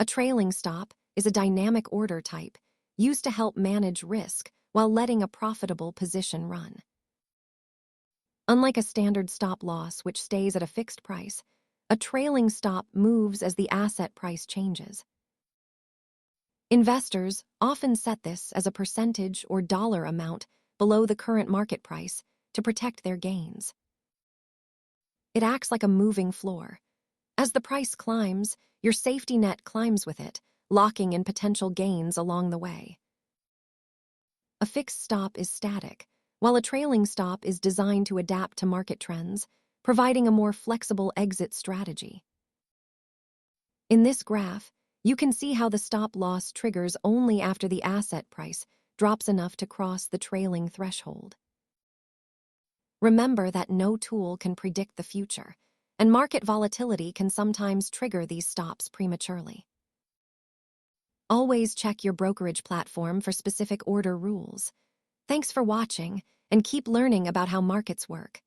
A trailing stop is a dynamic order type used to help manage risk while letting a profitable position run. Unlike a standard stop loss, which stays at a fixed price, a trailing stop moves as the asset price changes. Investors often set this as a percentage or dollar amount below the current market price to protect their gains. It acts like a moving floor. As the price climbs, your safety net climbs with it, locking in potential gains along the way. A fixed stop is static, while a trailing stop is designed to adapt to market trends, providing a more flexible exit strategy. In this graph, you can see how the stop loss triggers only after the asset price drops enough to cross the trailing threshold. Remember that no tool can predict the future, and market volatility can sometimes trigger these stops prematurely. Always check your brokerage platform for specific order rules. Thanks for watching, and keep learning about how markets work.